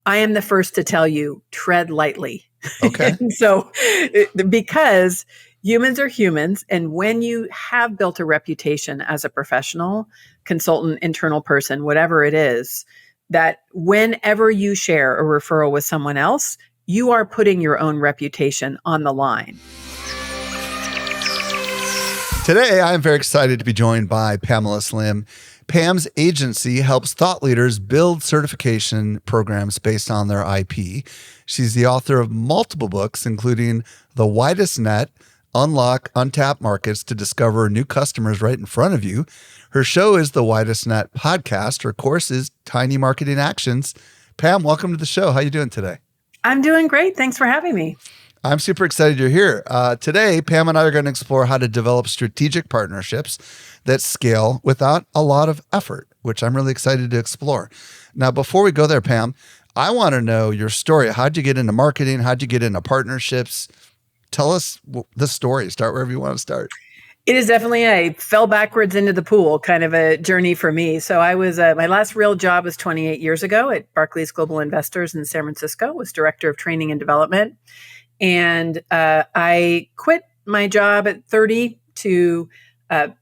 I am the first to tell you, tread lightly. Okay. So, because humans are humans, and when you have built a reputation as a professional, consultant, internal person, whatever it is, that whenever you share a referral with someone else, you are putting your own reputation on the line. Today, I am very excited to be joined by Pamela Slim. Pam's agency helps thought leaders build certification programs based on their IP. She's the author of multiple books, including The Widest Net, Unlock Untapped Markets to Discover New Customers Right in Front of You. Her show is The Widest Net podcast. Her course is Tiny Marketing Actions. Pam, welcome to the show. How are you doing today? I'm doing great. Thanks for having me. I'm super excited you're here. Today, Pam and I are going to explore how to develop strategic partnerships that scale without a lot of effort, which I'm really excited to explore. Now, before we go there, Pam, I want to know your story. How'd you get into marketing? How'd you get into partnerships? Tell us the story. Start wherever you want to start. It is definitely a fell backwards into the pool kind of a journey for me. So I was, my last real job was 28 years ago at Barclays Global Investors in San Francisco, was director of training and development. And I quit my job at 30 to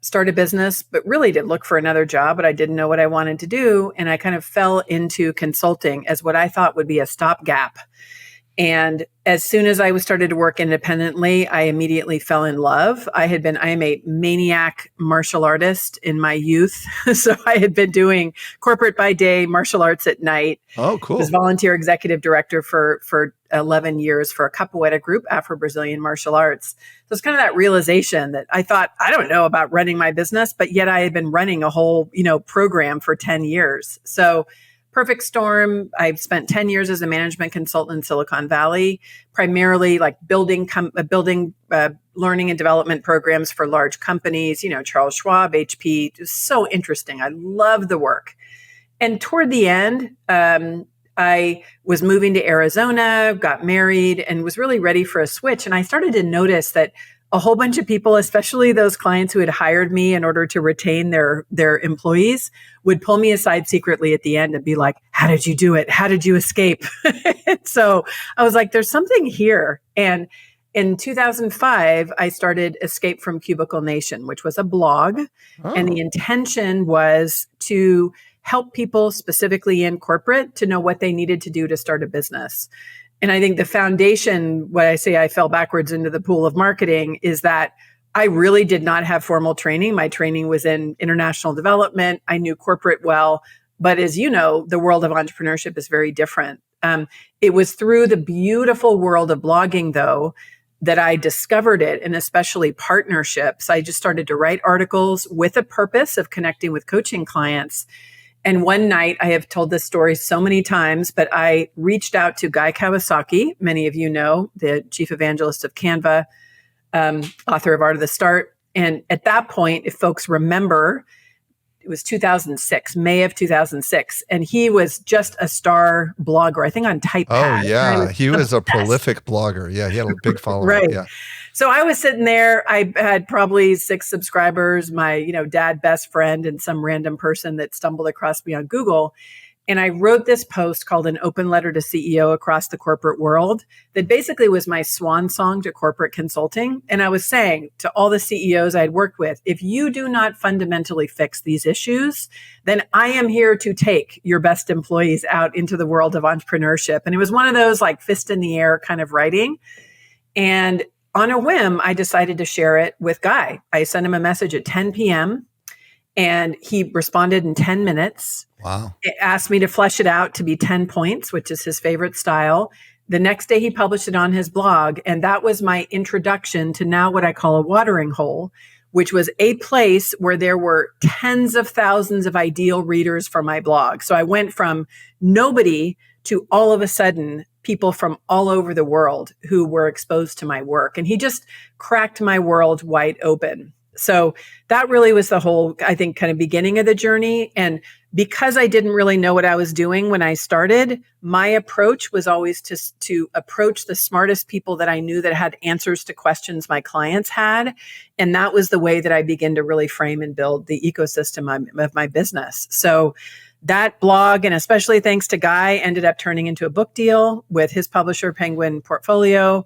start a business, but really to look for another job, but I didn't know what I wanted to do. And I kind of fell into consulting as what I thought would be a stopgap. And as soon as I started to work independently, I immediately fell in love. I am a maniac martial artist in my youth. So I had been doing corporate by day, martial arts at night. Oh, cool. I was volunteer executive director for 11 years for a capoeira group, Afro-Brazilian martial arts. So it's kind of that realization that I thought, I don't know about running my business, but yet I had been running a whole, program for 10 years. So perfect storm. I've spent 10 years as a management consultant in Silicon Valley, primarily like building learning and development programs for large companies, Charles Schwab, HP, just so interesting. I love the work. And toward the end, I was moving to Arizona, got married, and was really ready for a switch. And I started to notice that a whole bunch of people, especially those clients who had hired me in order to retain their employees, would pull me aside secretly at the end and be like, how did you do it? How did you escape? So I was like, there's something here. And in 2005, I started Escape from Cubicle Nation, which was a blog. Oh. And the intention was to help people specifically in corporate to know what they needed to do to start a business. And I think the foundation, what I say I fell backwards into the pool of marketing, is that I really did not have formal training. My training was in international development. I knew corporate well. But as you know, the world of entrepreneurship is very different. It was through the beautiful world of blogging, though, that I discovered it, and especially partnerships. I just started to write articles with a purpose of connecting with coaching clients. And one night, I have told this story so many times, but I reached out to Guy Kawasaki, many of you know, the chief evangelist of Canva, author of Art of the Start. And at that point, if folks remember, it was 2006, May of 2006. And he was just a star blogger, I think on TypePad. Oh, yeah. He was a prolific blogger. Yeah, he had a big following. Right. Yeah. So I was sitting there. I had probably 6 subscribers, my, dad, best friend, and some random person that stumbled across me on Google. And I wrote this post called An Open Letter to CEO Across the Corporate World that basically was my swan song to corporate consulting. And I was saying to all the CEOs I'd worked with, if you do not fundamentally fix these issues, then I am here to take your best employees out into the world of entrepreneurship. And it was one of those like fist in the air kind of writing. And on a whim, I decided to share it with Guy. I sent him a message at 10 p.m. and he responded in 10 minutes. Wow. It asked me to flesh it out to be 10 points, which is his favorite style. The next day he published it on his blog. And that was my introduction to now what I call a watering hole, which was a place where there were tens of thousands of ideal readers for my blog. So I went from nobody to all of a sudden people from all over the world who were exposed to my work. And he just cracked my world wide open. So that really was the whole, I think, kind of beginning of the journey. And because I didn't really know what I was doing when I started, my approach was always to approach the smartest people that I knew that had answers to questions my clients had. And that was the way that I began to really frame and build the ecosystem of my business. So that blog, and especially thanks to Guy, ended up turning into a book deal with his publisher, Penguin Portfolio.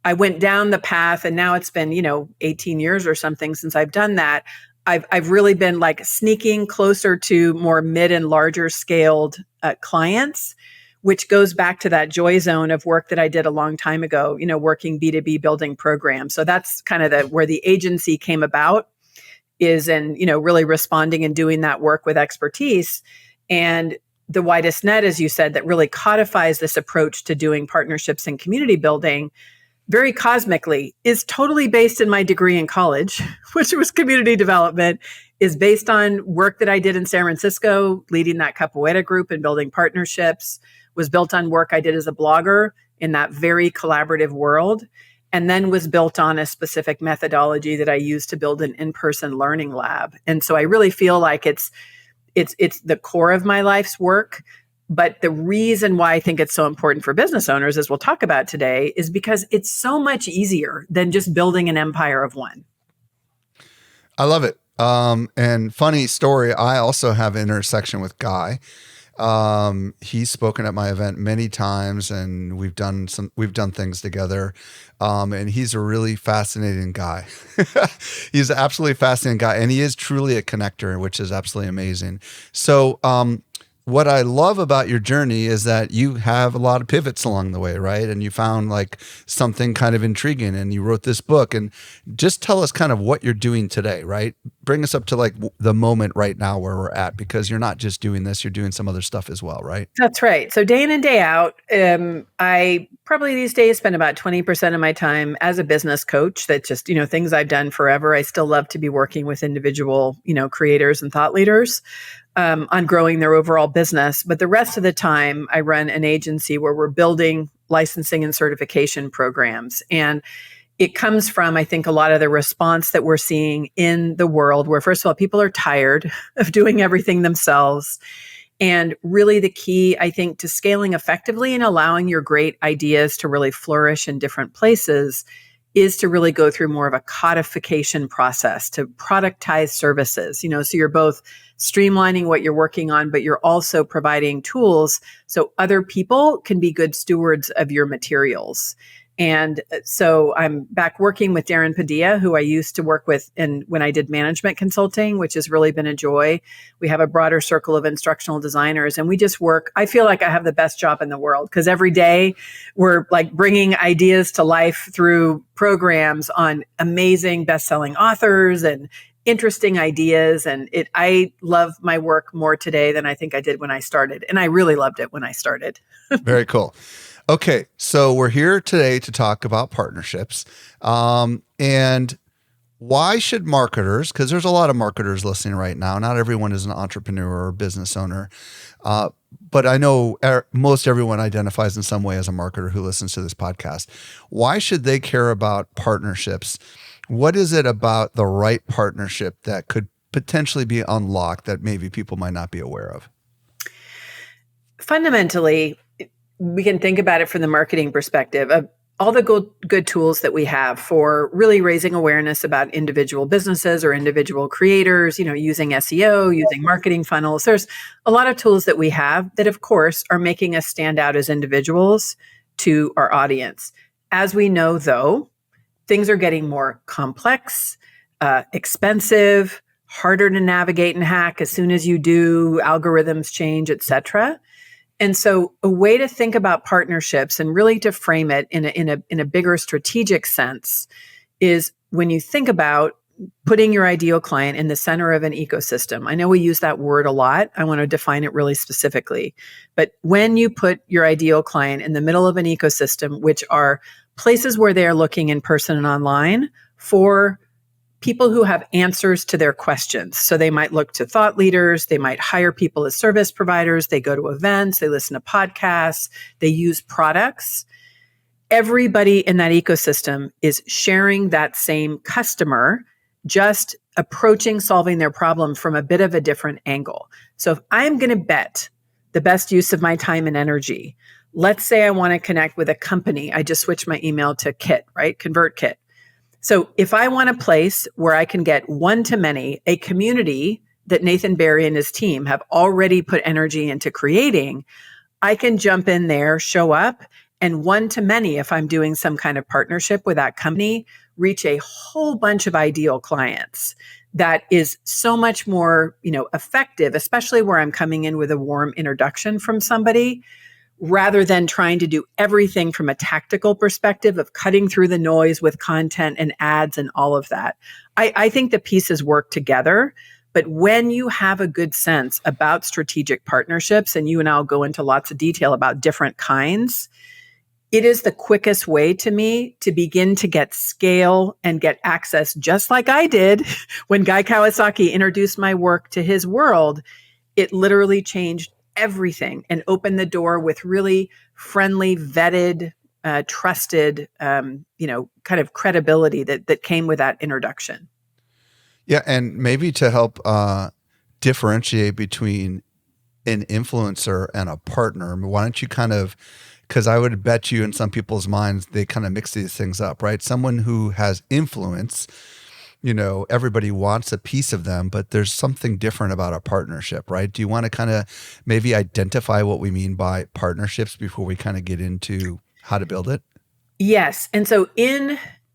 I went down the path, and now it's been, 18 years or something since I've done that. I've really been like sneaking closer to more mid and larger scaled clients, which goes back to that joy zone of work that I did a long time ago, working B2B building programs. So that's kind of where the agency came about, is in, really responding and doing that work with expertise. And the widest net, as you said, that really codifies this approach to doing partnerships and community building very cosmically, is totally based in my degree in college, which was community development, is based on work that I did in San Francisco, leading that Capoeira group and building partnerships, was built on work I did as a blogger in that very collaborative world, and then was built on a specific methodology that I used to build an in-person learning lab. And so I really feel like it's the core of my life's work. But the reason why I think it's so important for business owners, as we'll talk about today, is because it's so much easier than just building an empire of one. I love it. And funny story, I also have an intersection with Guy. He's spoken at my event many times, and we've done things together. And he's a really fascinating guy. He's an absolutely fascinating guy, and he is truly a connector, which is absolutely amazing. So, what I love about your journey is that you have a lot of pivots along the way, right? And you found like something kind of intriguing, and you wrote this book. And just tell us kind of what you're doing today, right? Bring us up to like the moment right now where we're at, because you're not just doing this, you're doing some other stuff as well, right? That's right. So day in and day out, I probably these days spend about 20% of my time as a business coach. That's just, things I've done forever. I still love to be working with individual, creators and thought leaders on growing their overall business. But the rest of the time, I run an agency where we're building licensing and certification programs. And it comes from, I think, a lot of the response that we're seeing in the world where, first of all, people are tired of doing everything themselves. And really the key, I think, to scaling effectively and allowing your great ideas to really flourish in different places is to really go through more of a codification process to productize services, so you're both streamlining what you're working on, but you're also providing tools so other people can be good stewards of your materials. And so I'm back working with Darren Padilla, who I used to work with when I did management consulting, which has really been a joy. We have a broader circle of instructional designers, and we just work. I feel like I have the best job in the world because every day we're like bringing ideas to life through programs on amazing best-selling authors and interesting ideas. And I love my work more today than I think I did when I started. And I really loved it when I started. Very cool. Okay, so we're here today to talk about partnerships. And why should marketers, because there's a lot of marketers listening right now, not everyone is an entrepreneur or business owner, but I know most everyone identifies in some way as a marketer who listens to this podcast. Why should they care about partnerships? What is it about the right partnership that could potentially be unlocked that maybe people might not be aware of? Fundamentally, we can think about it from the marketing perspective of all the good tools that we have for really raising awareness about individual businesses or individual creators, using SEO, using marketing funnels. There's a lot of tools that we have that, of course, are making us stand out as individuals to our audience. As we know, though, things are getting more complex, expensive, harder to navigate and hack. As soon as you do, algorithms change, et cetera. And so a way to think about partnerships and really to frame it in a bigger strategic sense is when you think about putting your ideal client in the center of an ecosystem. I know we use that word a lot. I want to define it really specifically. But when you put your ideal client in the middle of an ecosystem, which are places where they are looking in person and online for people who have answers to their questions. So they might look to thought leaders, they might hire people as service providers, they go to events, they listen to podcasts, they use products. Everybody in that ecosystem is sharing that same customer, just approaching solving their problem from a bit of a different angle. So if I'm going to bet the best use of my time and energy, let's say I want to connect with a company. I just switched my email to Kit, right? ConvertKit. So if I want a place where I can get one-to-many, a community that Nathan Barry and his team have already put energy into creating, I can jump in there, show up, and one to many, if I'm doing some kind of partnership with that company, reach a whole bunch of ideal clients. That is so much more, effective, especially where I'm coming in with a warm introduction from somebody, rather than trying to do everything from a tactical perspective of cutting through the noise with content and ads and all of that. I think the pieces work together. But when you have a good sense about strategic partnerships, and you and I'll go into lots of detail about different kinds, it is the quickest way to me to begin to get scale and get access, just like I did when Guy Kawasaki introduced my work to his world. It literally changed everything and opened the door with really friendly, vetted, trusted, kind of credibility that came with that introduction. Yeah, and maybe to help differentiate between an influencer and a partner, why don't you because I would bet you in some people's minds, they kind of mix these things up, right? Someone who has influence, everybody wants a piece of them, but there's something different about a partnership, right? Do you want to kind of maybe identify what we mean by partnerships before we kind of get into how to build it? Yes. And so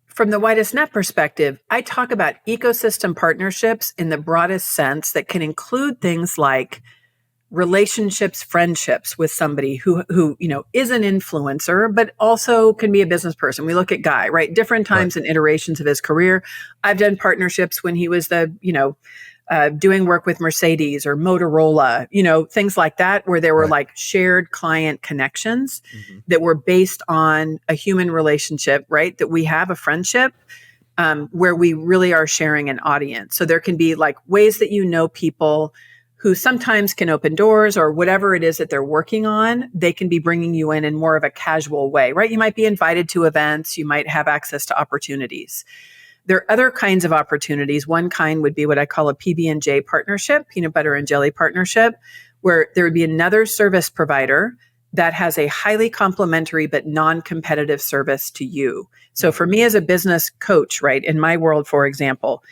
from the widest net perspective, I talk about ecosystem partnerships in the broadest sense that can include things like relationships, friendships with somebody who is an influencer, but also can be a business person. We look at Guy, right? Different times and iterations of his career. I've done partnerships when he was doing work with Mercedes or Motorola, things like that, where there were like shared client connections that were based on a human relationship, right? That we have a friendship where we really are sharing an audience. So there can be like ways that people who sometimes can open doors or whatever it is that they're working on, they can be bringing you in more of a casual way, right? You might be invited to events, you might have access to opportunities. There are other kinds of opportunities. One kind would be what I call a PB&J partnership, peanut butter and jelly partnership, where there would be another service provider that has a highly complementary but non-competitive service to you. So for me as a business coach, right, in my world, for example,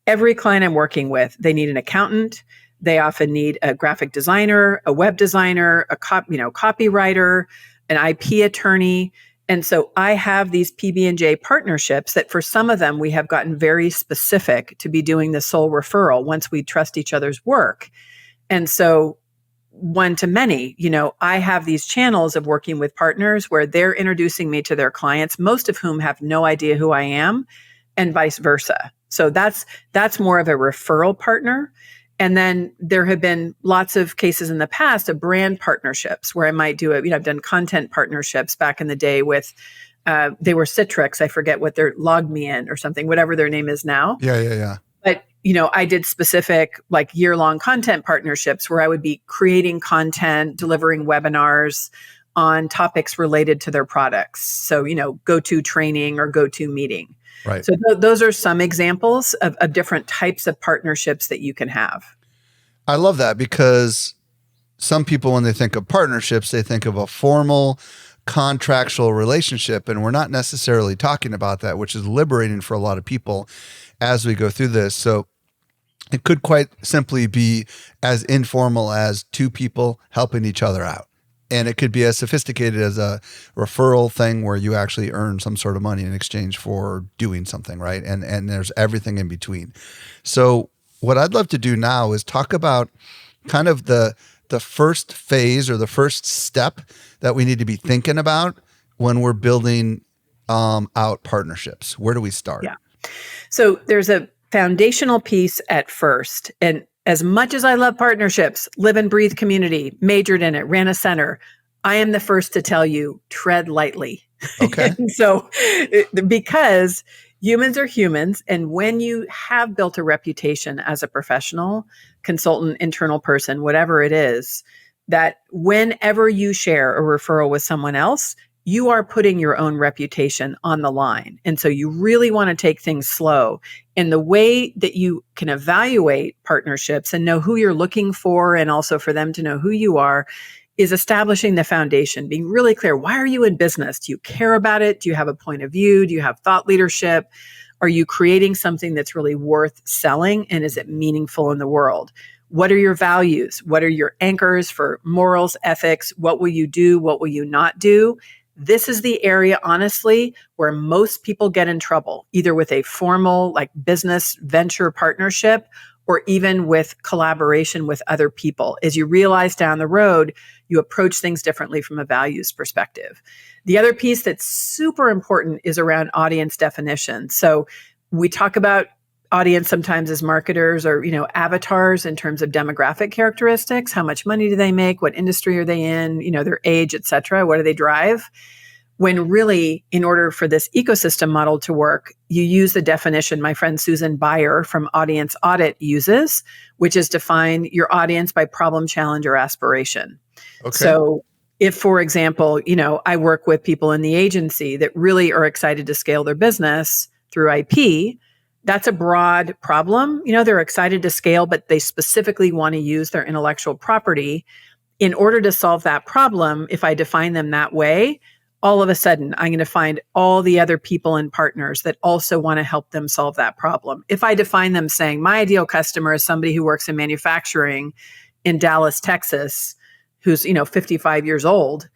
every client I'm working with, they need an accountant. They often need a graphic designer, a web designer, a copywriter, an IP attorney. And so I have these PB&J partnerships that for some of them, we have gotten very specific to be doing the sole referral once we trust each other's work. And so one to many, I have these channels of working with partners where they're introducing me to their clients, most of whom have no idea who I am, and vice versa. So that's more of a referral partner. And then there have been lots of cases in the past of brand partnerships where I might do it. I've done content partnerships back in the day with, they were Citrix. I forget what their LogMeIn or something, whatever their name is now. Yeah. But, I did specific like year-long content partnerships where I would be creating content, delivering webinars on topics related to their products. So, go-to training or go-to meeting. Right. So those are some examples of different types of partnerships that you can have. I love that because some people, when they think of partnerships, they think of a formal contractual relationship. And we're not necessarily talking about that, which is liberating for a lot of people as we go through this. So it could quite simply be as informal as two people helping each other out. And it could be as sophisticated as a referral thing where you actually earn some sort of money in exchange for doing something, right? And there's everything in between. So what I'd love to do now is talk about kind of the first phase or the first step that we need to be thinking about when we're building out partnerships. Where do we start? Yeah. So there's a foundational piece at first. And as much as I love partnerships, live and breathe community, majored in it, ran a center, I am the first to tell you, tread lightly. Okay. So because humans are humans, and when you have built a reputation as a professional, consultant, internal person, whatever it is, that whenever you share a referral with someone else, you are putting your own reputation on the line. And so you really want to take things slow. And the way that you can evaluate partnerships and know who you're looking for, and also for them to know who you are, is establishing the foundation, being really clear. Why are you in business? Do you care about it? Do you have a point of view? Do you have thought leadership? Are you creating something that's really worth selling? And is it meaningful in the world? What are your values? What are your anchors for morals, ethics? What will you do? What will you not do? This is the area, honestly, where most people get in trouble, either with a formal like business venture partnership or even with collaboration with other people. As you realize down the road, you approach things differently from a values perspective. The other piece that's super important is around audience definition. So we talk about audience sometimes as marketers or, avatars in terms of demographic characteristics. How much money do they make? What industry are they in? Their age, et cetera. What do they drive? When really, in order for this ecosystem model to work, you use the definition my friend Susan Bayer from Audience Audit uses, which is define your audience by problem, challenge, or aspiration. Okay. So if, for example, I work with people in the agency that really are excited to scale their business through IP, that's a broad problem. They're excited to scale, but they specifically want to use their intellectual property. In order to solve that problem, if I define them that way, all of a sudden, I'm going to find all the other people and partners that also want to help them solve that problem. If I define them saying my ideal customer is somebody who works in manufacturing in Dallas, Texas, who's 55 years old,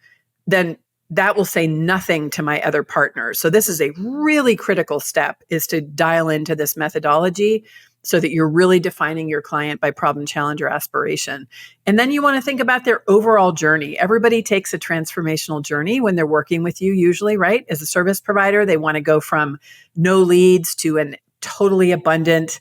then that will say nothing to my other partners. So this is a really critical step, is to dial into this methodology so that you're really defining your client by problem, challenge, or aspiration. And then you want to think about their overall journey. Everybody takes a transformational journey when they're working with you, usually, right? As a service provider, they want to go from no leads to an totally abundant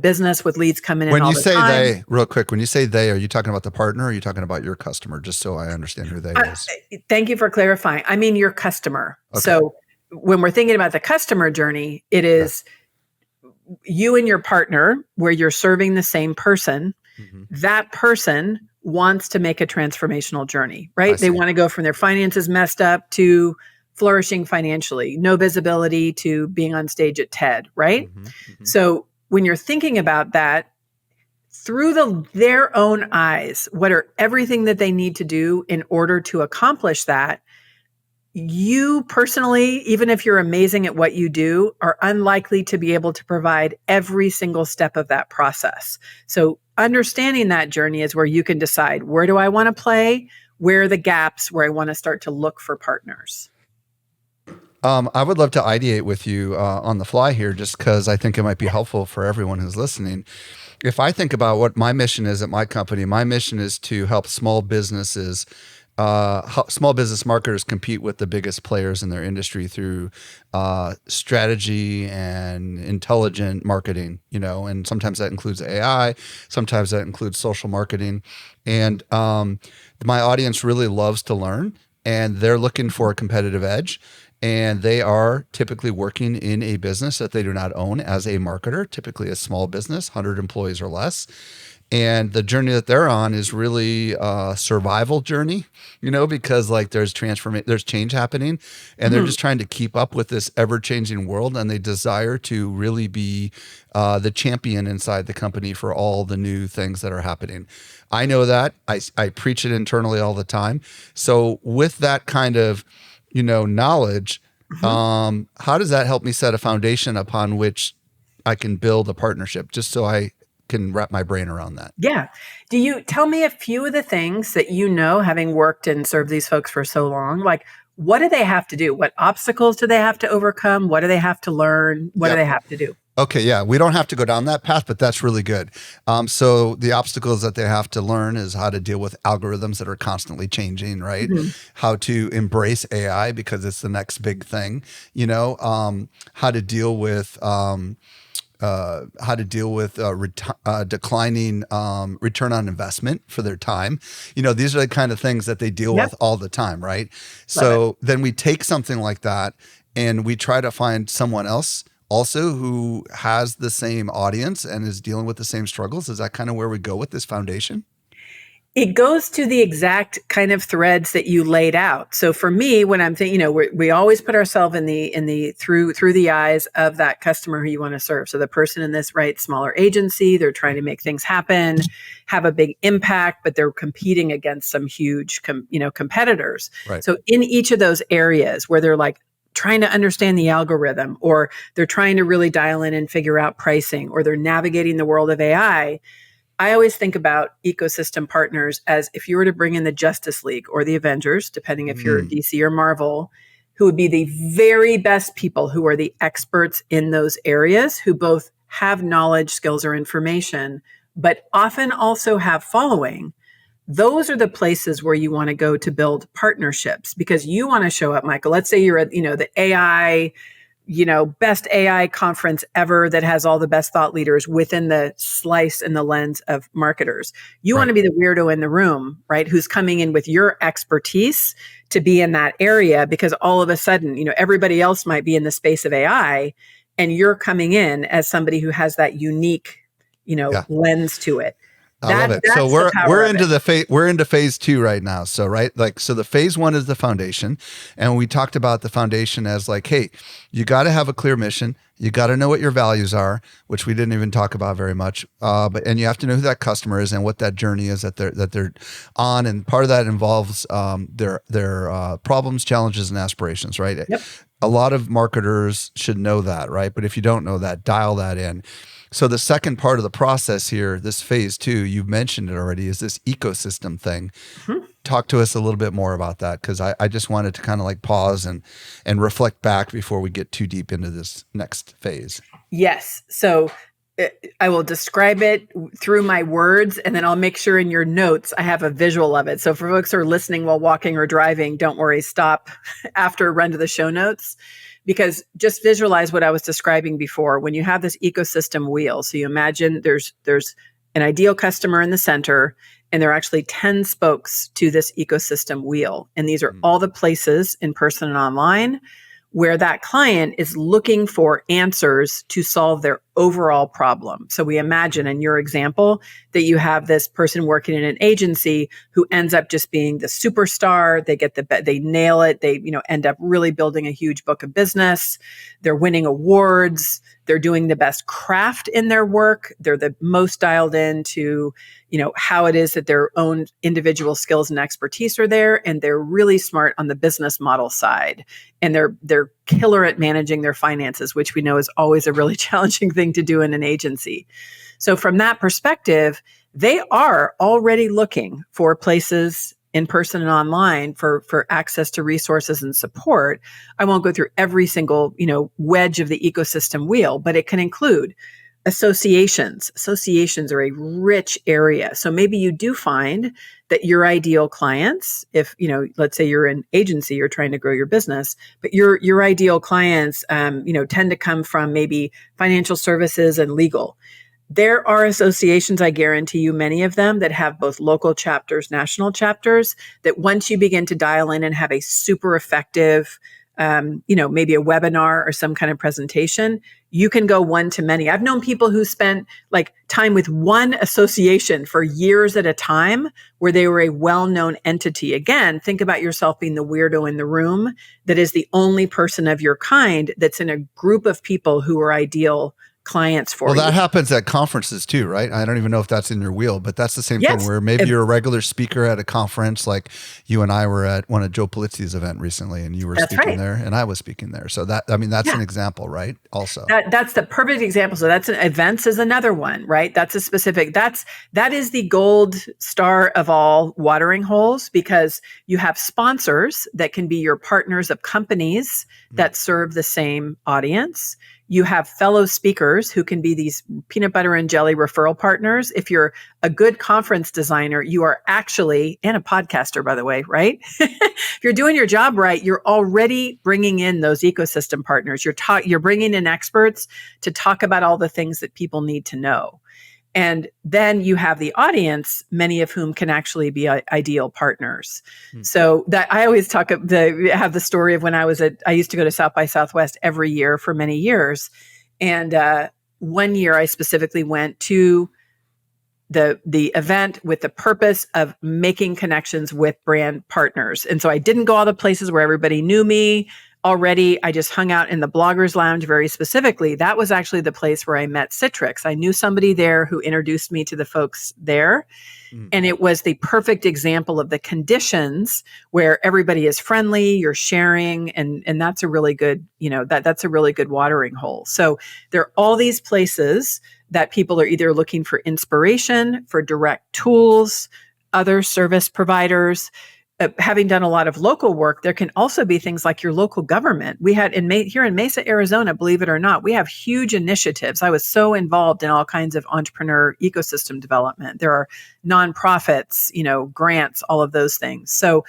business with leads coming in When all you the say time. they, real quick, when you say they, are you talking about the partner or are you talking about your customer? Just so I understand who they is. Thank you for clarifying. I mean your customer. Okay. So when we're thinking about the customer journey, it is you and your partner where you're serving the same person. Mm-hmm. That person wants to make a transformational journey, right? They see. want to go from their finances messed up to flourishing financially, no visibility to being on stage at TED, right? Mm-hmm. Mm-hmm. So when you're thinking about that, through their own eyes, what are everything that they need to do in order to accomplish that? You personally, even if you're amazing at what you do, are unlikely to be able to provide every single step of that process. So understanding that journey is where you can decide, where do I want to play? Where are the gaps where I want to start to look for partners? I would love to ideate with you on the fly here, just because I think it might be helpful for everyone who's listening. If I think about what my mission is at my company, my mission is to help small businesses, small business marketers compete with the biggest players in their industry through strategy and intelligent marketing, and sometimes that includes AI, sometimes that includes social marketing. And my audience really loves to learn, and they're looking for a competitive edge. And they are typically working in a business that they do not own as a marketer, typically a small business, 100 employees or less. And the journey that they're on is really a survival journey, because there's change happening, and they're just trying to keep up with this ever-changing world, and they desire to really be the champion inside the company for all the new things that are happening. I know that. I preach it internally all the time. So with that kind of knowledge, how does that help me set a foundation upon which I can build a partnership, just so I can wrap my brain around that? Yeah. Do you tell me a few of the things that having worked and served these folks for so long, like what do they have to do? What obstacles do they have to overcome? What do they have to learn? What do they have to do? Okay, yeah, we don't have to go down that path, but that's really good. So the obstacles that they have to learn is how to deal with algorithms that are constantly changing, right? Mm-hmm. How to embrace AI because it's the next big thing, how to deal with declining return on investment for their time. These are the kind of things that they deal with all the time, right? So then we take something like that and we try to find someone else also who has the same audience and is dealing with the same struggles. Is that kind of where we go with this foundation? It goes to the exact kind of threads that you laid out. So for me, when I'm thinking, we always put ourselves through the eyes of that customer who you want to serve. So the person in this smaller agency, they're trying to make things happen, have a big impact, but they're competing against some huge, competitors. Right. So in each of those areas where they're trying to understand the algorithm, or they're trying to really dial in and figure out pricing, or they're navigating the world of AI, I always think about ecosystem partners as if you were to bring in the Justice League or the Avengers, depending if you're DC or Marvel, who would be the very best people who are the experts in those areas, who both have knowledge, skills, or information, but often also have following. Those are the places where you want to go to build partnerships, because you want to show up, Michael. Let's say you're at, the AI, best AI conference ever that has all the best thought leaders within the slice and the lens of marketers. You want to be the weirdo in the room, right? Who's coming in with your expertise to be in that area, because all of a sudden, everybody else might be in the space of AI, and you're coming in as somebody who has that unique, lens to it. I love it. So we're into phase 2 right now. So so the phase 1 is the foundation, and we talked about the foundation as like, hey, you got to have a clear mission. You got to know what your values are, which we didn't even talk about very much. And you have to know who that customer is and what that journey is that they're on. And part of that involves their problems, challenges, and aspirations. Right. Yep. A lot of marketers should know that, right? But if you don't know that, dial that in. So the second part of the process here, this phase 2, you've mentioned it already, is this ecosystem thing. Mm-hmm. Talk to us a little bit more about that, because I just wanted to kind of like pause and reflect back before we get too deep into this next phase. Yes. So I will describe it through my words, and then I'll make sure in your notes I have a visual of it. So for folks who are listening while walking or driving, don't worry, stop after, run to the show notes. Because just visualize what I was describing before. When you have this ecosystem wheel, so you imagine there's an ideal customer in the center, and there are actually 10 spokes to this ecosystem wheel. And these are all the places, in person and online, where that client is looking for answers to solve their overall problem. So we imagine in your example that you have this person working in an agency who ends up just being the superstar. They get they nail it. They, end up really building a huge book of business. They're winning awards. They're doing the best craft in their work. They're the most dialed into, how it is that their own individual skills and expertise are there. And they're really smart on the business model side. And they're killer at managing their finances, which we know is always a really challenging thing to do in an agency. So from that perspective, they are already looking for places in person and online for access to resources and support. I won't go through every single, wedge of the ecosystem wheel, but it can include associations. Associations are a rich area. So maybe you do find that your ideal clients, if, let's say you're an agency, you're trying to grow your business, but your ideal clients, tend to come from maybe financial services and legal. There are associations, I guarantee you, many of them that have both local chapters, national chapters, that once you begin to dial in and have a super effective, maybe a webinar or some kind of presentation, you can go one to many. I've known people who spent like time with one association for years at a time, where they were a well-known entity. Again, think about yourself being the weirdo in the room that is the only person of your kind that's in a group of people who are ideal clients for you. Well, that happens at conferences too, right? I don't even know if that's in your wheel, but that's the same thing where maybe you're a regular speaker at a conference, like you and I were at one of Joe Polizzi's event recently, and you were speaking there and I was speaking there. So that's an example, right? Also, that's the perfect example. So events is another one, right? That's a specific, that is the gold star of all watering holes, because you have sponsors that can be your partners of companies that serve the same audience. You have fellow speakers who can be these peanut butter and jelly referral partners. If you're a good conference designer, you are actually, and a podcaster, by the way, right? If you're doing your job right, you're already bringing in those ecosystem partners. You're bringing in experts to talk about all the things that people need to know. And then you have the audience, many of whom can actually be ideal partners. So that I always have the story of when I used to go to South by Southwest every year for many years. And one year I specifically went to the event with the purpose of making connections with brand partners. And so I didn't go all the places where everybody knew me. already. I just hung out in the Bloggers Lounge very specifically. That was actually the place where I met Citrix. I knew somebody there who introduced me to the folks there. And it was the perfect example of the conditions where everybody is friendly, you're sharing, and that's a really good, that's a really good watering hole. So there are all these places that people are either looking for inspiration, for direct tools, other service providers. Having done a lot of local work, there can also be things like your local government. We had here in Mesa, Arizona, believe it or not, we have huge initiatives. I was so involved in all kinds of entrepreneur ecosystem development. There are nonprofits, grants, all of those things. So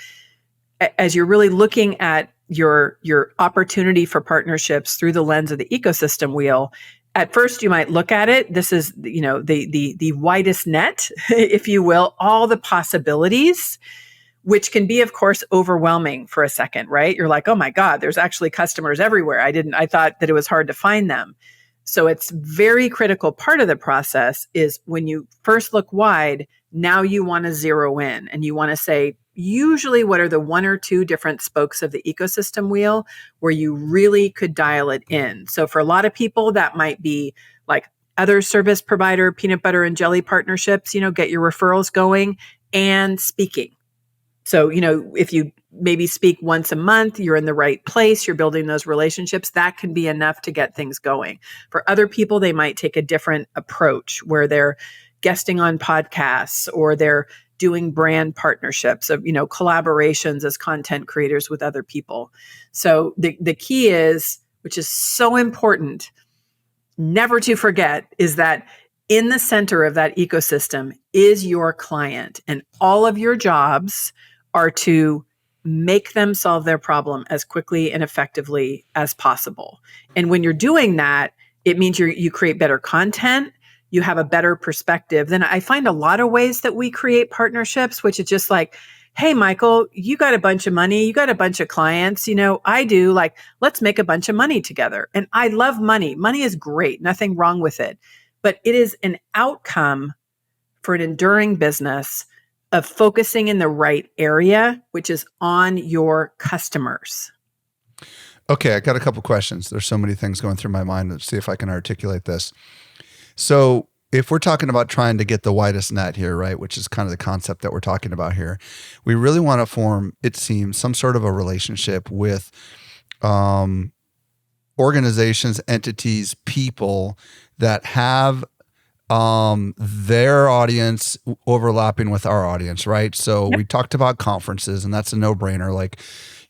as you're really looking at your opportunity for partnerships through the lens of the ecosystem wheel, at first you might look at it. This is, the widest net, if you will, all the possibilities, which can be, of course, overwhelming for a second, right? You're like, oh my God, there's actually customers everywhere. I thought that it was hard to find them. So it's very critical part of the process is when you first look wide, now you want to zero in and you want to say, usually what are the one or two different spokes of the ecosystem wheel where you really could dial it in. So for a lot of people, that might be like other service provider, peanut butter and jelly partnerships, get your referrals going and speaking. So, if you maybe speak once a month, you're in the right place, you're building those relationships, that can be enough to get things going. For other people, they might take a different approach where they're guesting on podcasts or they're doing brand partnerships of, collaborations as content creators with other people. So the key is, which is so important, never to forget, is that in the center of that ecosystem is your client, and all of your jobs are to make them solve their problem as quickly and effectively as possible. And when you're doing that, it means you create better content, you have a better perspective. Then I find a lot of ways that we create partnerships, which is just like, hey, Michael, you got a bunch of money, you got a bunch of clients, I do, like, let's make a bunch of money together. And I love money. Money is great, nothing wrong with it. But it is an outcome for an enduring business of focusing in the right area, which is on your customers. Okay, I got a couple questions. There's so many things going through my mind. Let's see if I can articulate this. So if we're talking about trying to get the widest net here, right, which is kind of the concept that we're talking about here, we really want to form, it seems, some sort of a relationship with organizations, entities, people that have their audience overlapping with our audience, right? So we talked about conferences, and that's a no-brainer. Like,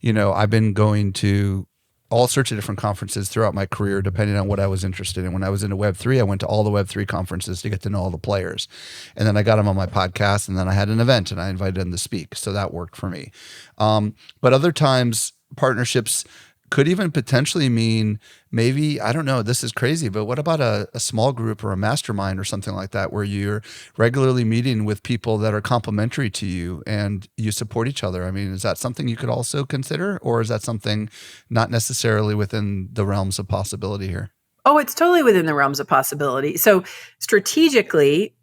I've been going to all sorts of different conferences throughout my career, depending on what I was interested in. When I was into Web3, I went to all the Web3 conferences to get to know all the players. And then I got them on my podcast, and then I had an event and I invited them to speak. So that worked for me. But other times, partnerships could even potentially mean maybe, I don't know, this is crazy, but what about a small group or a mastermind or something like that, where you're regularly meeting with people that are complementary to you and you support each other? I mean, is that something you could also consider, or is that something not necessarily within the realms of possibility here? Oh, it's totally within the realms of possibility. So strategically,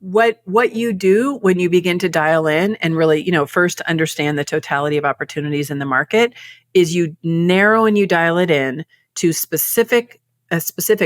what you do when you begin to dial in and really, first understand the totality of opportunities in the market is you narrow and you dial it in to a specific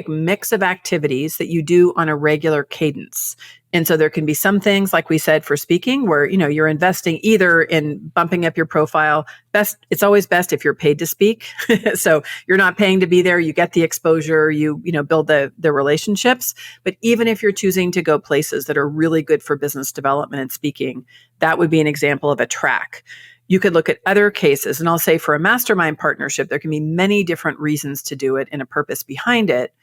mix of activities that you do on a regular cadence. And so there can be some things, like we said, for speaking, where, you're investing either in bumping up your profile. It's always best if you're paid to speak. So you're not paying to be there. You get the exposure, you build the relationships. But even if you're choosing to go places that are really good for business development and speaking, that would be an example of a track. You could look at other cases, and I'll say for a mastermind partnership, there can be many different reasons to do it and a purpose behind it.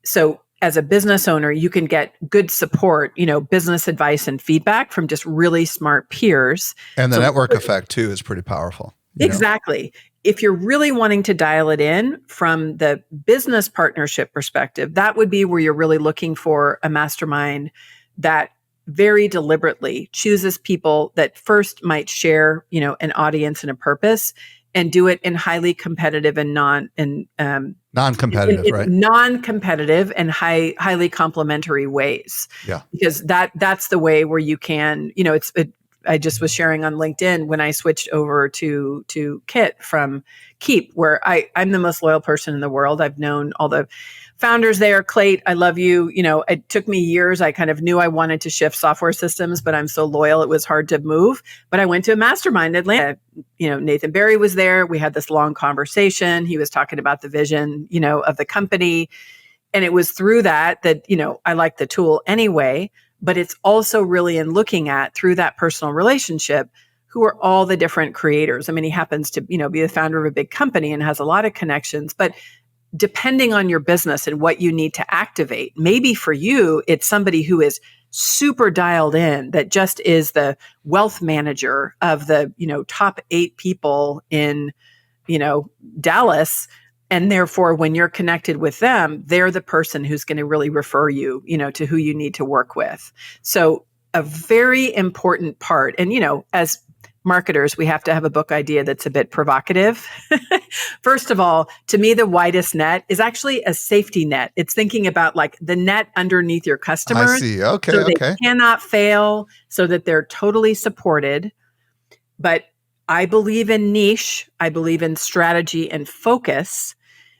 So as a business owner, you can get good support, business advice and feedback from just really smart peers. And the network effect too is pretty powerful. Exactly. If you're really wanting to dial it in from the business partnership perspective, that would be where you're really looking for a mastermind that very deliberately chooses people that first might share, an audience and a purpose, and do it in highly competitive and non-competitive, right? Non-competitive and highly complementary ways. Yeah. Because that's the way where you can, I just was sharing on LinkedIn when I switched over to Kit from Keep, where I'm the most loyal person in the world. I've known all the founders there. Clayt, I love you. It took me years. I kind of knew I wanted to shift software systems, but I'm so loyal, it was hard to move. But I went to a mastermind in Atlanta. Nathan Barry was there. We had this long conversation. He was talking about the vision, of the company. And it was through that, I like the tool anyway, but it's also really in looking at through that personal relationship, who are all the different creators. I mean, he happens to, be the founder of a big company and has a lot of connections, but depending on your business and what you need to activate, maybe for you, it's somebody who is super dialed in, that just is the wealth manager of the, top 8 people in, Dallas. And therefore, when you're connected with them, they're the person who's going to really refer you, to who you need to work with. So a very important part. And, as marketers, we have to have a book idea that's a bit provocative. First of all, to me, the widest net is actually a safety net. It's thinking about like the net underneath your customers. I see. Okay. So they cannot fail, so that they're totally supported. But I believe in niche. I believe in strategy and focus.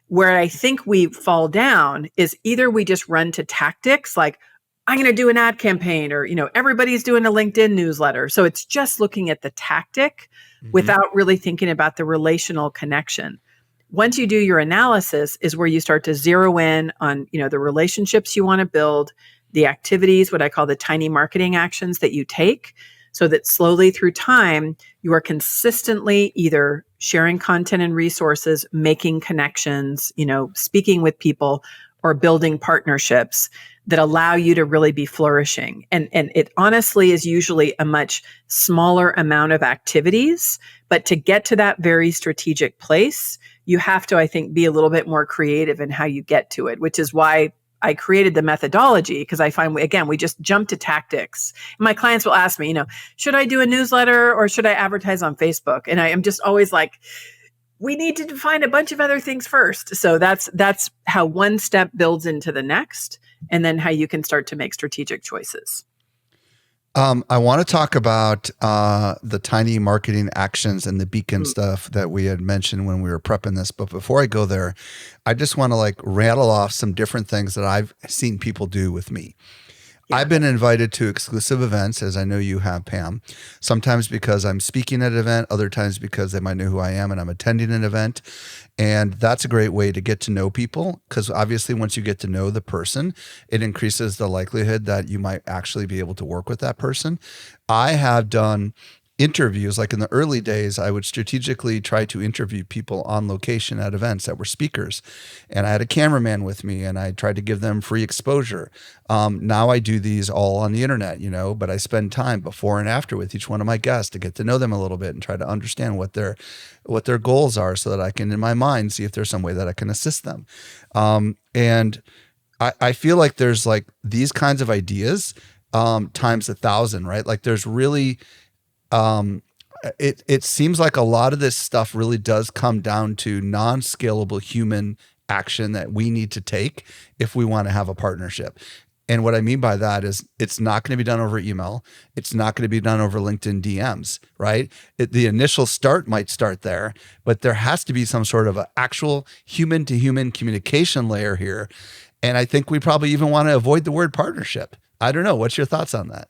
Where I think we fall down is either we just run to tactics like, I'm going to do an ad campaign, or, everybody's doing a LinkedIn newsletter. So it's just looking at the tactic without really thinking about the relational connection. Once you do your analysis is where you start to zero in on, the relationships you want to build, the activities, what I call the tiny marketing actions that you take, so that slowly through time, you are consistently either sharing content and resources, making connections, speaking with people, or building partnerships that allow you to really be flourishing. And it honestly is usually a much smaller amount of activities, but to get to that very strategic place, you have to, I think, be a little bit more creative in how you get to it, which is why I created the methodology, because I find, we just jump to tactics. My clients will ask me, should I do a newsletter or should I advertise on Facebook? And I am just always like, we need to define a bunch of other things first. So that's how one step builds into the next, and then how you can start to make strategic choices. I want to talk about the tiny marketing actions and the beacon stuff that we had mentioned when we were prepping this. But before I go there, I just want to rattle off some different things that I've seen people do with me. Yeah. I've been invited to exclusive events, as I know you have, Pam, sometimes because I'm speaking at an event, other times because they might know who I am and I'm attending an event. And that's a great way to get to know people, because obviously once you get to know the person, it increases the likelihood that you might actually be able to work with that person. I have done interviews, like in the early days, I would strategically try to interview people on location at events that were speakers. And I had a cameraman with me and I tried to give them free exposure. Now I do these all on the internet, but I spend time before and after with each one of my guests to get to know them a little bit and try to understand what their goals are, so that I can, in my mind, see if there's some way that I can assist them. And I feel like there's these kinds of ideas times 1,000, right? There's really, it seems like a lot of this stuff really does come down to non-scalable human action that we need to take if we want to have a partnership. And what I mean by that is it's not going to be done over email. It's not going to be done over LinkedIn DMs, right? The initial start might start there, but there has to be some sort of an actual human to human communication layer here. And I think we probably even want to avoid the word partnership. I don't know. What's your thoughts on that?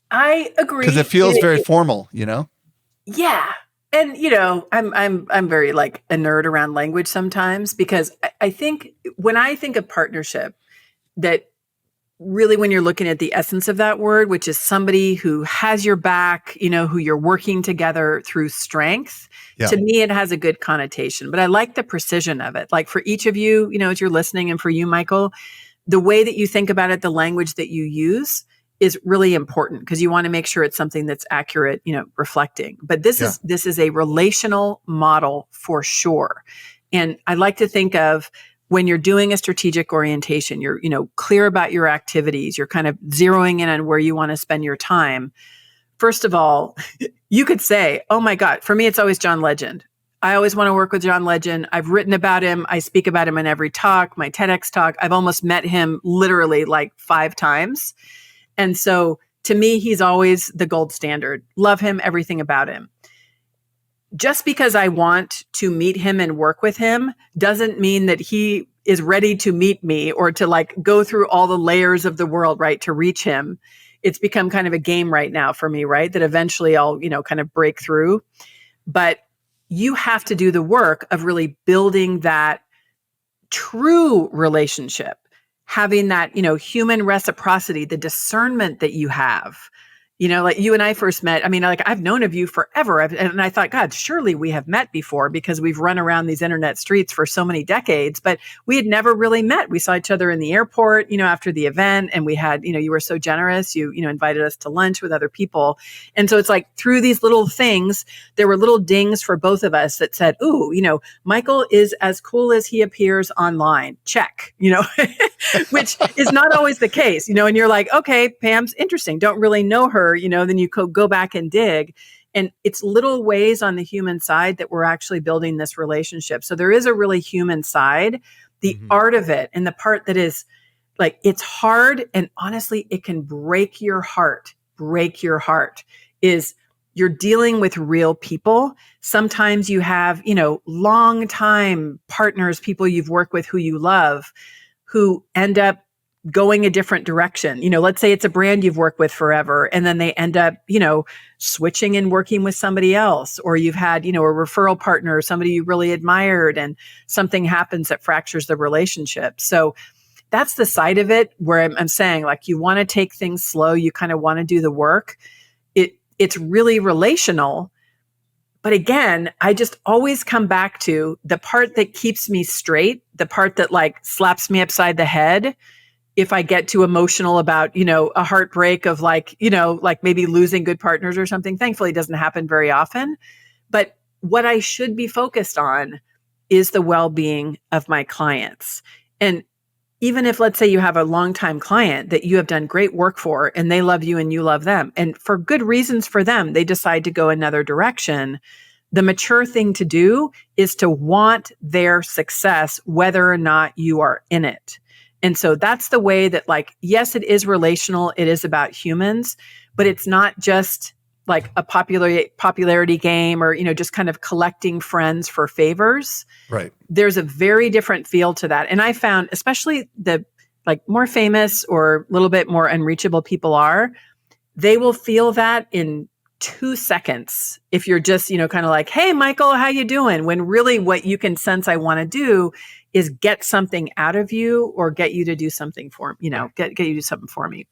I agree, because it feels very formal, Yeah, and I'm very a nerd around language sometimes, because I think when I think of partnership, that really when you're looking at the essence of that word, which is somebody who has your back, who you're working together through strength. Yeah. To me, it has a good connotation, but I like the precision of it. Like for each of you, as you're listening, and for you, Michael, the way that you think about it, the language that you use is really important, because you want to make sure it's something that's accurate, reflecting. But this is a relational model for sure. And I like to think of when you're doing a strategic orientation, you're, clear about your activities, you're kind of zeroing in on where you want to spend your time. First of all, you could say, oh my God, for me, it's always John Legend. I always want to work with John Legend. I've written about him. I speak about him in every talk, my TEDx talk. I've almost met him literally 5 times. And so To me, he's always the gold standard. Love him, everything about him. Just because I want to meet him and work with him doesn't mean that he is ready to meet me or to like go through all the layers of the world, right, to reach him. It's become kind of a game right now for me, right? That eventually I'll, kind of break through. But you have to do the work of really building that true relationship, having that, human reciprocity, the discernment that you have. Like you and I first met, I mean, like I've known of you forever. And I thought, God, surely we have met before because we've run around these internet streets for so many decades, but we had never really met. We saw each other in the airport, after the event, and we had, you were so generous. You invited us to lunch with other people. And so it's like through these little things, there were little dings for both of us that said, ooh, Michael is as cool as he appears online. Check, which is not always the case, and you're like, okay, Pam's interesting. Don't really know her. Then you go back and dig. And it's little ways on the human side that we're actually building this relationship. So there is a really human side, the art of it, and the part that is like, it's hard. And honestly, it can break your heart, is you're dealing with real people. Sometimes you have, long time partners, people you've worked with who you love, who end up going a different direction. Let's say it's a brand you've worked with forever, and then they end up, switching and working with somebody else, or you've had, a referral partner, somebody you really admired, and something happens that fractures the relationship. So that's the side of it where I'm saying, like, you want to take things slow. You kind of want to do the work. It's really relational. But again, I just always come back to the part that keeps me straight, the part that like slaps me upside the head if I get too emotional about, a heartbreak of like maybe losing good partners or something. Thankfully, it doesn't happen very often. But what I should be focused on is the well-being of my clients. And even if, let's say, you have a longtime client that you have done great work for and they love you and you love them, and for good reasons for them, they decide to go another direction. The mature thing to do is to want their success, whether or not you are in it. And so that's the way that, like, yes, it is relational. It is about humans, but it's not just like a popularity game or, just kind of collecting friends for favors. Right. There's a very different feel to that. And I found, especially the like more famous or a little bit more unreachable people they will feel that in 2 seconds. If you're just, kind of like, hey, Michael, how you doing? When really what you can sense I want to do is get something out of you or get you to do something for, get you to do something for me.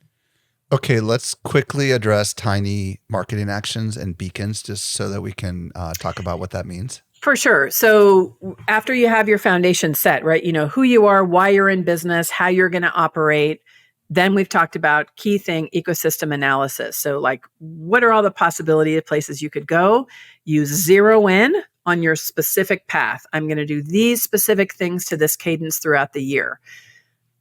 Okay, let's quickly address tiny marketing actions and beacons just so that we can talk about what that means. For sure. So after you have your foundation set, right, who you are, why you're in business, how you're going to operate, then we've talked about key thing, ecosystem analysis. So like, what are all the possibility of places you could go? You zero in on your specific path. I'm going to do these specific things to this cadence throughout the year.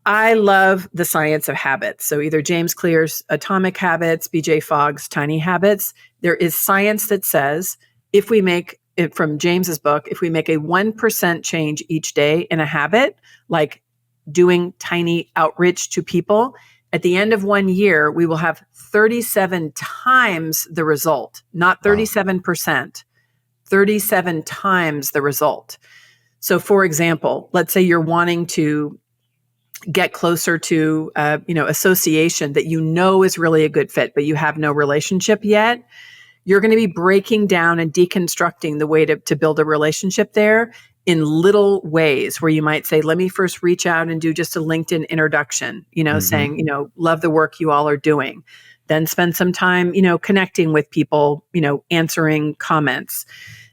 I love the science of habits. So either James Clear's Atomic Habits, BJ Fogg's Tiny Habits. There is science that says if we make it, from James's book, if we make a 1% change each day in a habit, like doing tiny outreach to people, at the end of 1 year, we will have 37 times the result, not 37%, 37 times the result. So for example, let's say you're wanting to get closer to, association that is really a good fit, but you have no relationship yet. You're going to be breaking down and deconstructing the way to build a relationship there in little ways where you might say, let me first reach out and do just a LinkedIn introduction, saying, love the work you all are doing. Then spend some time, connecting with people, answering comments.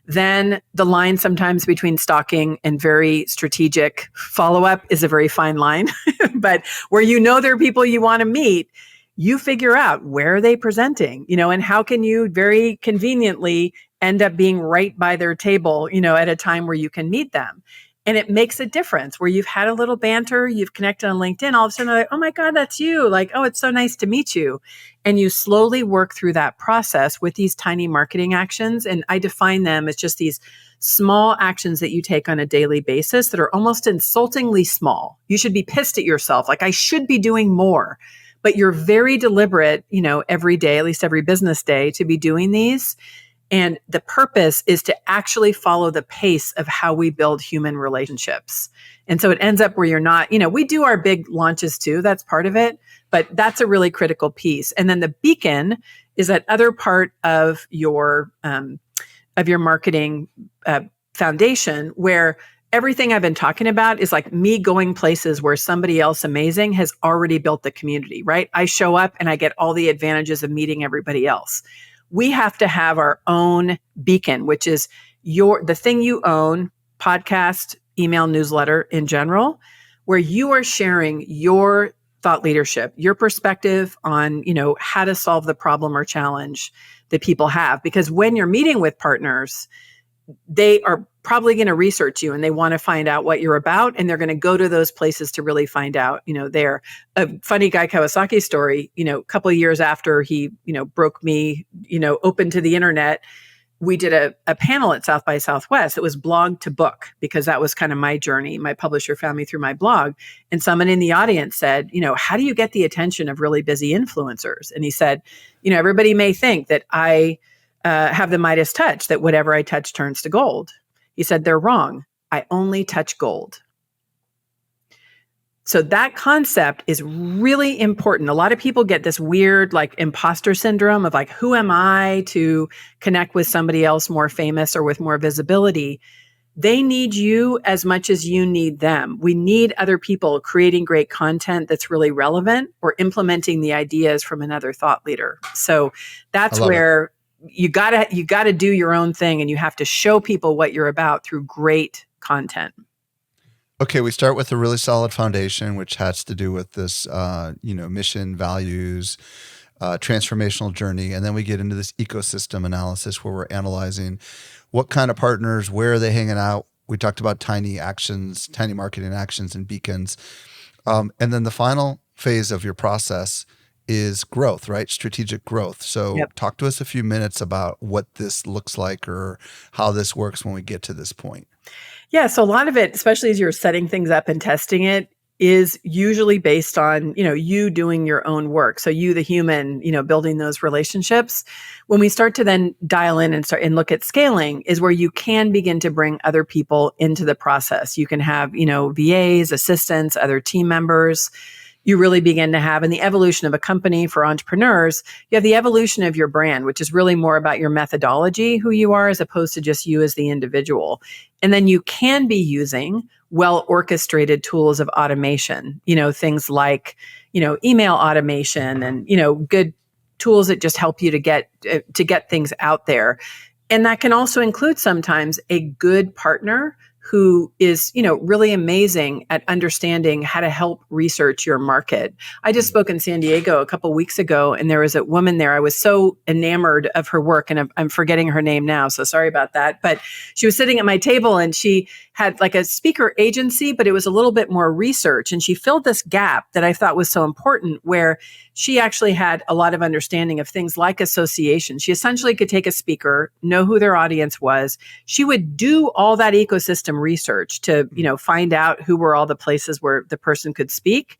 Then the line sometimes between stalking and very strategic follow-up is a very fine line. But where there are people you want to meet, you figure out where are they presenting, and how can you very conveniently end up being right by their table, at a time where you can meet them. And it makes a difference where you've had a little banter, you've connected on LinkedIn, all of a sudden, like, oh my God, that's you. Like, oh, it's so nice to meet you. And you slowly work through that process with these tiny marketing actions. And I define them as just these small actions that you take on a daily basis that are almost insultingly small. You should be pissed at yourself. Like, I should be doing more. but you're very deliberate, every day, at least every business day, to be doing these. And the purpose is to actually follow the pace of how we build human relationships. And so it ends up where you're not, we do our big launches too. That's part of it, but that's a really critical piece. And then the beacon is that other part of your marketing foundation where everything I've been talking about is like me going places where somebody else amazing has already built the community, right? I show up and I get all the advantages of meeting everybody else. We have to have our own beacon, which is the thing you own, podcast, email, newsletter in general, where you are sharing your thought leadership, your perspective on, how to solve the problem or challenge that people have. Because when you're meeting with partners, they are probably going to research you and they want to find out what you're about. And they're going to go to those places to really find out, there. A funny Guy Kawasaki story, a couple of years after he, broke me, open to the internet, we did a panel at South by Southwest. It was blog to book because that was kind of my journey. My publisher found me through my blog. And someone in the audience said, how do you get the attention of really busy influencers? And he said, everybody may think that I have the Midas touch, that whatever I touch turns to gold. He said, they're wrong. I only touch gold. So that concept is really important. A lot of people get this weird like imposter syndrome of like, who am I to connect with somebody else more famous or with more visibility? They need you as much as you need them. We need other people creating great content that's really relevant or implementing the ideas from another thought leader. So that's where you gotta do your own thing, and you have to show people what you're about through great content. Okay, we start with a really solid foundation, which has to do with this, mission, values, transformational journey, and then we get into this ecosystem analysis where we're analyzing what kind of partners, where are they hanging out. We talked about tiny marketing actions, and beacons, and then the final phase of your process is growth, right? Strategic growth. So Talk to us a few minutes about what this looks like or how this works when we get to this point. Yeah. So a lot of it, especially as you're setting things up and testing it, is usually based on, you doing your own work. So you, the human, building those relationships. When we start to then dial in and look at scaling is where you can begin to bring other people into the process. You can have, VAs, assistants, other team members. You really begin to have in the evolution of a company for entrepreneurs, you have the evolution of your brand, which is really more about your methodology, who you are, as opposed to just you as the individual. And then you can be using well-orchestrated tools of automation, things like, email automation and, good tools that just help you to get things out there. And that can also include sometimes a good partner who is, really amazing at understanding how to help research your market. I just spoke in San Diego a couple of weeks ago, and there was a woman there. I was so enamored of her work, and I'm forgetting her name now, so sorry about that. But she was sitting at my table, and she had like a speaker agency, but it was a little bit more research. And she filled this gap that I thought was so important, where she actually had a lot of understanding of things like association. She essentially could take a speaker, know who their audience was. She would do all that ecosystem research to, find out who were all the places where the person could speak.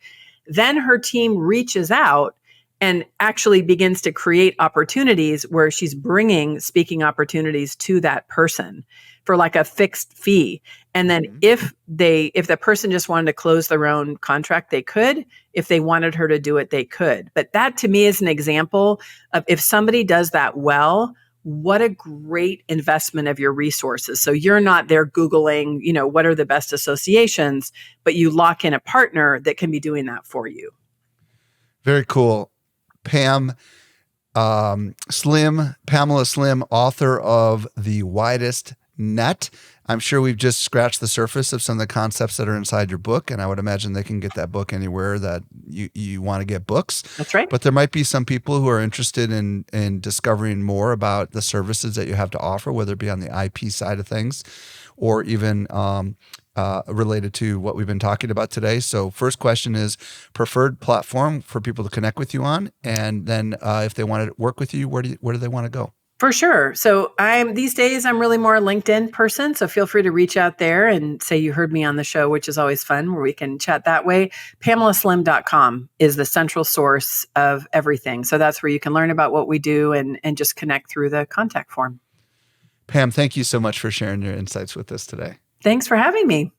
Then her team reaches out and actually begins to create opportunities where she's bringing speaking opportunities to that person for like a fixed fee. And then if the person just wanted to close their own contract, they could. If they wanted her to do it, they could. But that to me is an example of if somebody does that well, what a great investment of your resources. So you're not there Googling, what are the best associations, but you lock in a partner that can be doing that for you. Very cool. Pamela Slim, author of The Widest Net. I'm sure we've just scratched the surface of some of the concepts that are inside your book, and I would imagine they can get that book anywhere that you want to get books. That's right. But there might be some people who are interested in discovering more about the services that you have to offer, whether it be on the IP side of things or even related to what we've been talking about today. So first question is preferred platform for people to connect with you on, and then if they want to work with you, where do they want to go? For sure. So these days I'm really more a LinkedIn person. So feel free to reach out there and say you heard me on the show, which is always fun where we can chat that way. PamelaSlim.com is the central source of everything. So that's where you can learn about what we do and just connect through the contact form. Pam, thank you so much for sharing your insights with us today. Thanks for having me.